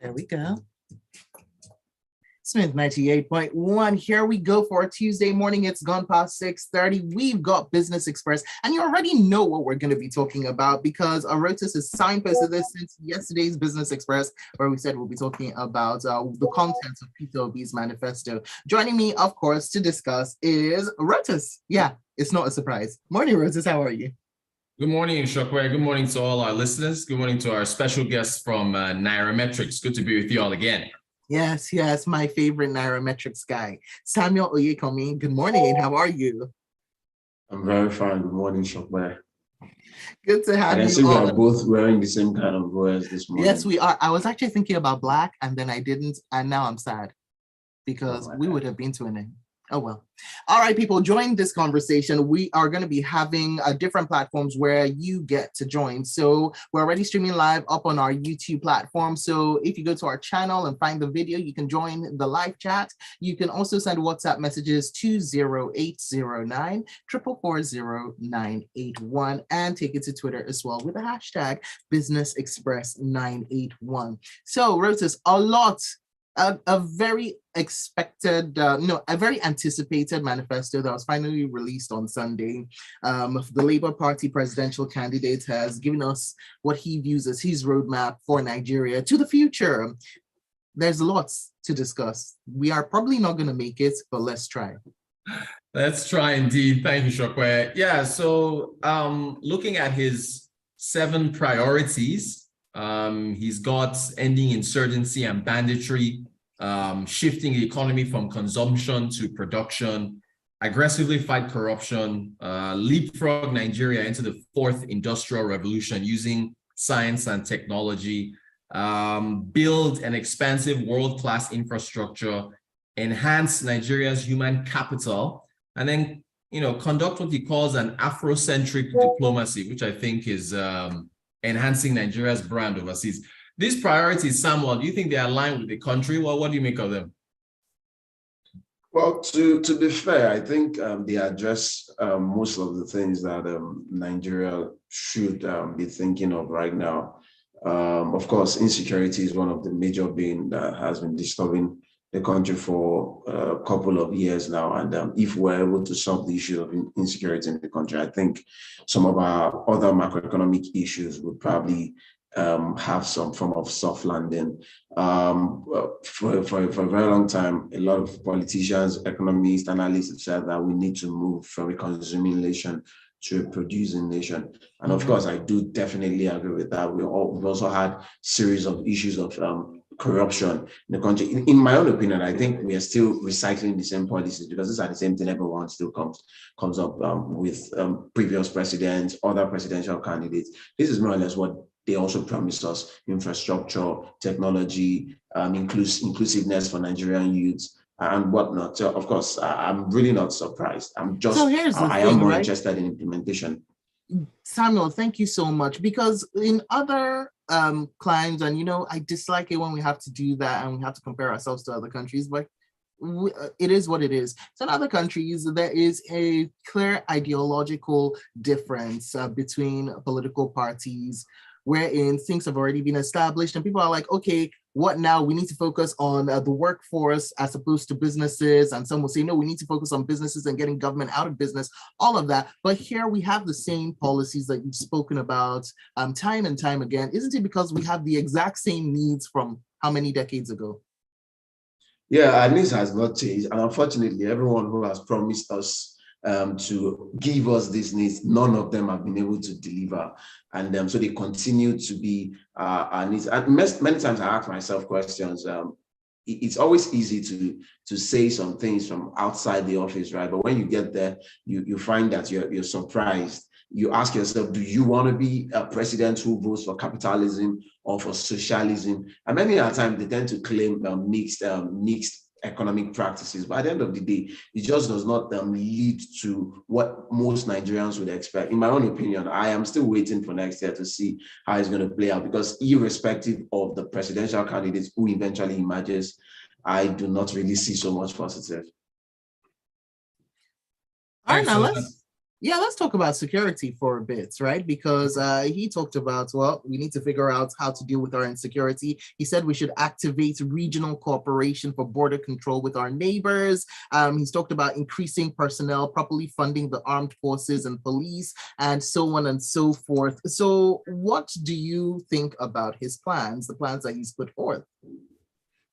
There we go. Smith 98.1. Here we go for a Tuesday morning. It's gone past 6:30. We've got Business Express, and you already know what we're going to be talking about because Rotus has signposted this since yesterday's Business Express, where we said we'll be talking about the contents of Peter Obi's manifesto. Joining me, of course, to discuss is Rotus. Yeah, it's not a surprise. Morning, Rotus. How are you? Good morning, Shockwave. Good morning to all our listeners. Good morning to our special guests from Nairametrics. Good to be with you all again. Yes, my favorite Nairametrics guy, Samuel Oyekomi. Good morning. How are you? I'm very fine. Good morning, Shockwave. Good to have you. I can see we are both wearing the same kind of wears this morning. Yes, we are. I was actually thinking about black, and then I didn't, and now I'm sad because we would have been to an end. Oh, well. All right, people, join this conversation. We are going to be having different platforms where you get to join. So we're already streaming live up on our YouTube platform. So if you go to our channel and find the video, you can join the live chat. You can also send WhatsApp messages to 0809 444 981 and take it to Twitter as well with the hashtag BusinessExpress981. So, Rotus, a very expected, a very anticipated manifesto that was finally released on Sunday. The Labour Party presidential candidate has given us what he views as his roadmap for Nigeria to the future. There's lots to discuss. We are probably not going to make it, but let's try. Let's try indeed. Thank you, Shokwe. Yeah, so looking at his 7 priorities, he's got ending insurgency and banditry, shifting the economy from consumption to production, aggressively fight corruption, leapfrog Nigeria into the 4th industrial revolution using science and technology, build an expansive world-class infrastructure, enhance Nigeria's human capital, and then conduct what he calls an Afrocentric diplomacy, which I think is enhancing Nigeria's brand overseas. These priorities, Samuel, do you think they align with the country? Well, what do you make of them? Well, to be fair, I think they address most of the things that Nigeria should be thinking of right now. Of course, insecurity is one of the major being that has been disturbing the country for a couple of years now. And if we're able to solve the issue of insecurity in the country, I think some of our other macroeconomic issues would probably have some form of soft landing. For a very long time, a lot of politicians, economists, analysts have said that we need to move from a consuming nation to a producing nation. And of course, I do definitely agree with that. We've also had series of issues of corruption in the country. In my own opinion, I think we are still recycling the same policies because these are the same thing everyone still comes up with previous presidents, other presidential candidates. This is more or less what they also promised us: infrastructure, technology, inclusiveness for Nigerian youths, and whatnot. So, of course, I'm really not surprised. I am more interested in implementation. Samuel, thank you so much. Because in other climes, and I dislike it when we have to do that and we have to compare ourselves to other countries, but it is what it is. So in other countries, there is a clear ideological difference between political parties, wherein things have already been established and people are like, okay, what now? We need to focus on the workforce as opposed to businesses. And some will say, no, we need to focus on businesses and getting government out of business, all of that. But here we have the same policies that you've spoken about time and time again. Isn't it because we have the exact same needs from how many decades ago? Yeah, our needs has not changed. And unfortunately, everyone who has promised us to give us these needs, none of them have been able to deliver. And so they continue to be our needs. And many times I ask myself questions. It's always easy to say some things from outside the office, right? But when you get there, you find that you're surprised. You ask yourself, do you want to be a president who votes for capitalism or for socialism? And many a time they tend to claim mixed economic practices, but at the end of the day, it just does not lead to what most Nigerians would expect. In my own opinion, I am still waiting for next year to see how it's going to play out, because irrespective of the presidential candidates who eventually emerges, I do not really see so much positive. All right, now let's Yeah, let's talk about security for a bit, right? Because he talked about, well, we need to figure out how to deal with our insecurity. He said we should activate regional cooperation for border control with our neighbors. He's talked about increasing personnel, properly funding the armed forces and police, and so on and so forth. So what do you think about his plans, the plans that he's put forth?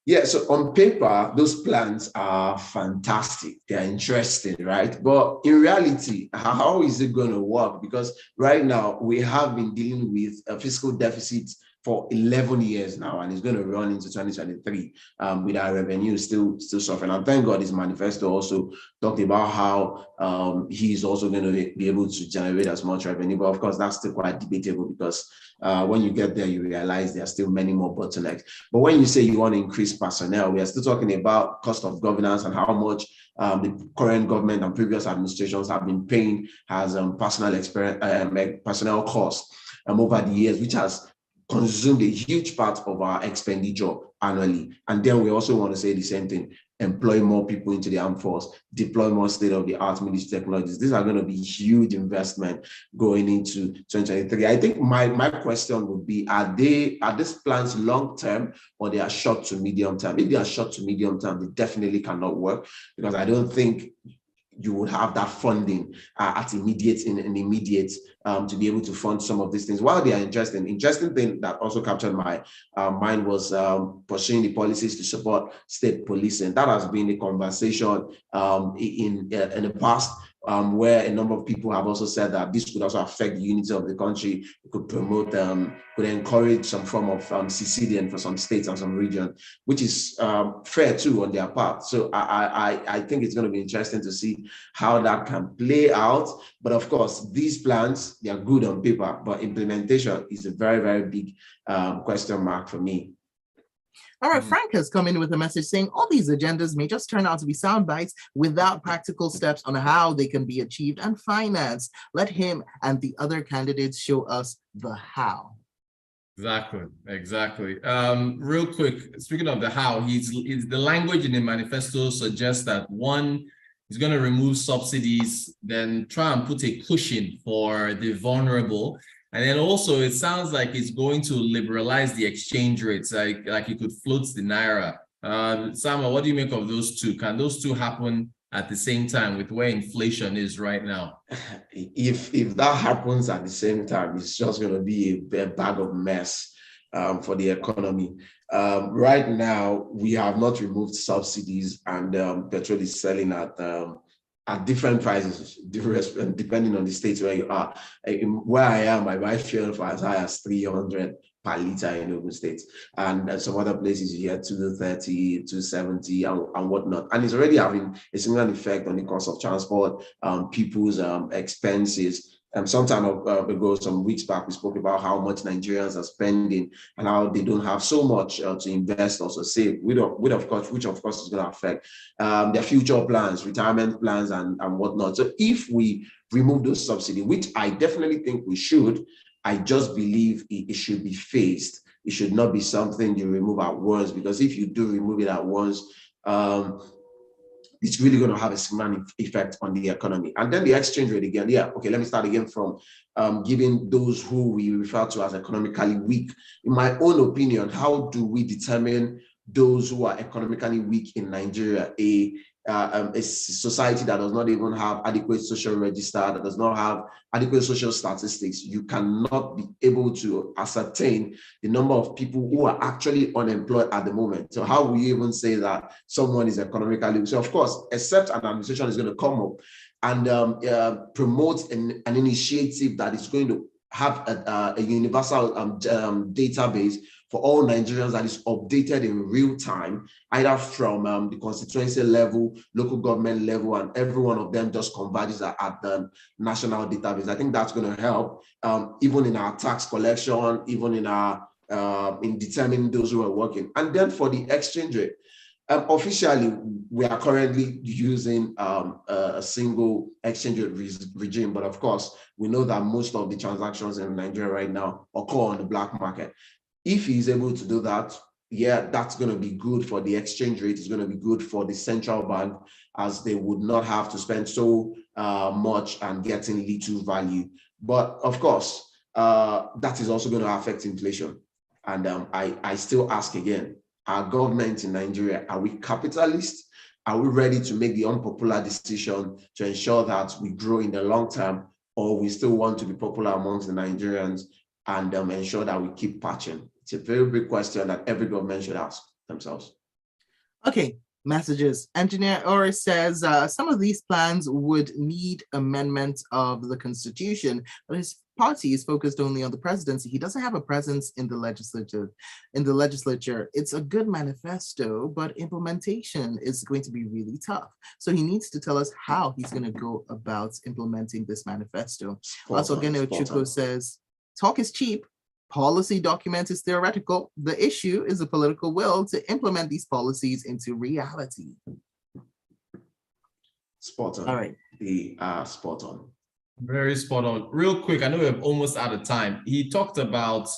Yeah, so on paper, those plans are fantastic. They're interesting, right? But in reality, how is it going to work? Because right now, we have been dealing with a fiscal deficit for 11 years now, and it's going to run into 2023 with our revenue still suffering. And thank God his manifesto also talked about how he's also going to be able to generate as much revenue. But of course, that's still quite debatable because when you get there, you realize there are still many more bottlenecks. But when you say you want to increase personnel, we are still talking about cost of governance and how much the current government and previous administrations have been paying as personnel costs over the years, which has consumed a huge part of our expenditure annually. And then we also want to say the same thing: employ more people into the armed force, deploy more state-of-the-art military technologies. These are going to be huge investment going into 2023. I think my question would be, are these plans long-term or they are short to medium term? If they are short to medium term, they definitely cannot work, because I don't think you would have that funding in immediate to be able to fund some of these things. While they are interesting thing that also captured my mind was pursuing the policies to support state policing. That has been a conversation in the past, where a number of people have also said that this could also affect the unity of the country. It could promote, could encourage some form of secession for some states and some regions, which is fair too on their part. So I think it's going to be interesting to see how that can play out. But of course, these plans, they are good on paper, but implementation is a very, very big question mark for me. All right, Frank has come in with a message saying all these agendas may just turn out to be sound bites without practical steps on how they can be achieved and financed. Let him and the other candidates show us the how. Exactly. Real quick, speaking of the how, the language in the manifesto suggests that one, he's going to remove subsidies, then try and put a cushion for the vulnerable. And then also, it sounds like it's going to liberalize the exchange rates, like it could float the naira. Samuel, what do you make of those two? Can those two happen at the same time with where inflation is right now? If that happens at the same time, it's just going to be a bag of mess for the economy. Right now, we have not removed subsidies, and petrol is selling at different prices, depending on the state where you are. Where I am, I buy fuel for as high as 300 per liter in Ogun State, and some other places you get 230, 270, and whatnot. And it's already having a similar effect on the cost of transport, people's expenses. Some time ago, some weeks back, we spoke about how much Nigerians are spending and how they don't have so much to invest or to save, which of course is going to affect their future plans, retirement plans, and whatnot. So if we remove those subsidies, which I definitely think we should, I just believe it should be phased. It should not be something you remove at once, because if you do remove it at once, it's really going to have a similar effect on the economy. And then the exchange rate again. Yeah, okay, let me start again from giving those who we refer to as economically weak. In my own opinion, how do we determine those who are economically weak in Nigeria? A society that does not even have adequate social register, that does not have adequate social statistics. You cannot be able to ascertain the number of people who are actually unemployed at the moment. So how will you even say that someone is economically weak? So of course, except an administration is going to come up and promote an initiative that is going to have a universal database for all Nigerians that is updated in real time, either from the constituency level, local government level, and every one of them just converges at the national database. I think that's going to help even in our tax collection, even in our in determining those who are working. And then for the exchange rate, officially, we are currently using a single exchange rate regime, but of course, we know that most of the transactions in Nigeria right now occur on the black market. If he's able to do that, yeah, that's going to be good for the exchange rate. It's going to be good for the central bank, as they would not have to spend so much and getting little value. But of course, that is also going to affect inflation. And I still ask again, our government in Nigeria, are we capitalists? Are we ready to make the unpopular decision to ensure that we grow in the long term, or we still want to be popular amongst the Nigerians and ensure that we keep patching? It's a very big question that every government should ask themselves. Okay, messages. Engineer Ori says some of these plans would need amendment of the Constitution, but his party is focused only on the presidency. He doesn't have a presence in the legislature. It's a good manifesto, but implementation is going to be really tough. So he needs to tell us how he's going to go about implementing this manifesto. Also, Gene Ochuko says, talk is cheap. Policy document is theoretical. The issue is the political will to implement these policies into reality. Spot on. All right. They are spot on. Very spot on. Real quick, I know we're almost out of time. He talked about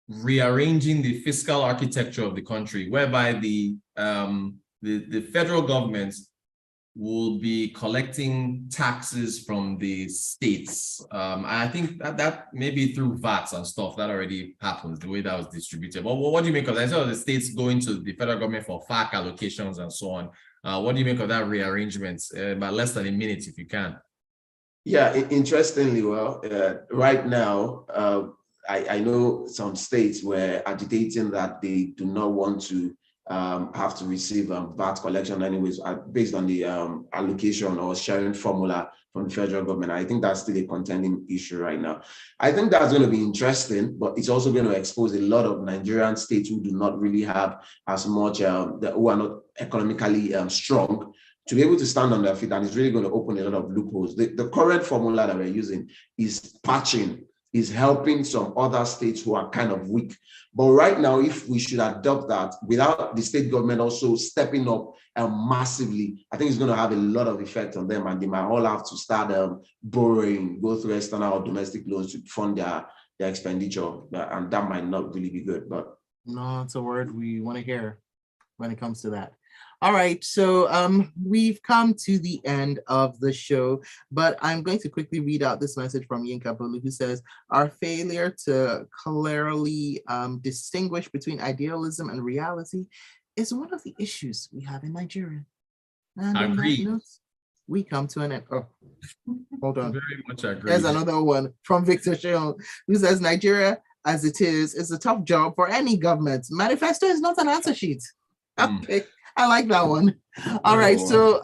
rearranging the fiscal architecture of the country, whereby the federal government will be collecting taxes from the states. I think that maybe through VATs and stuff that already happens, the way that was distributed. But what do you make of that? Instead of the states going to the federal government for FAC allocations and so on, what do you make of that rearrangement? About less than a minute, if you can. Yeah, interestingly, right now, I know some states were agitating that they do not want to have to receive VAT collection anyways, based on the allocation or sharing formula from the federal government. I think that's still a contending issue right now. I think that's going to be interesting, but it's also going to expose a lot of Nigerian states who do not really have as much, who are not economically strong, to be able to stand on their feet, and it's really going to open a lot of loopholes. The current formula that we're using is patching, is helping some other states who are kind of weak. But right now, if we should adopt that without the state government also stepping up massively, I think it's going to have a lot of effect on them, and they might all have to start borrowing, go through external or domestic loans to fund their expenditure, and that might not really be good. But no, it's a word we want to hear when it comes to that. All right, so we've come to the end of the show, but I'm going to quickly read out this message from Yinka Bolu, who says, our failure to clearly distinguish between idealism and reality is one of the issues we have in Nigeria. And on that note, we come to an end. Oh, hold on. Very much agree. There's another one from Victor Sheon, who says, Nigeria, as it is a tough job for any government. Manifesto is not an answer sheet. Okay. I like that one. All right, so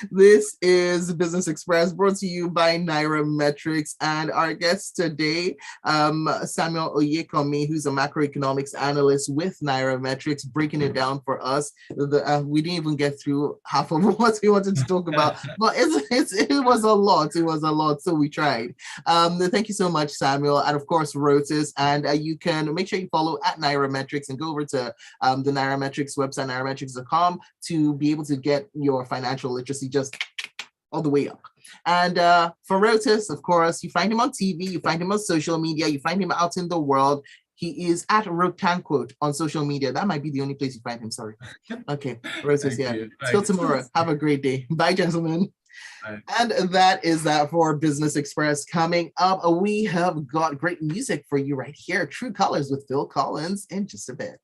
this is Business Express, brought to you by Nairametrics, and our guest today, Samuel Oyekomi, who's a macroeconomics analyst with Nairametrics, breaking it down for us. We didn't even get through half of what we wanted to talk about, but it was a lot. It was a lot, so we tried. Thank you so much, Samuel, and of course, Rotus. And you can make sure you follow at Nairametrics and go over to the Nairametrics website, nairametrics.com, to be able to get your financial literacy just all the way up. And for Rotus, of course, you find him on TV, you find him on social media, you find him out in the world. He is at Rotanquote on social media. That might be the only place you find him, sorry. Okay, Rotus, Till tomorrow. Have a great day. Bye, gentlemen. Bye. And that is that for Business Express. Coming up, we have got great music for you right here. True Colors with Phil Collins in just a bit.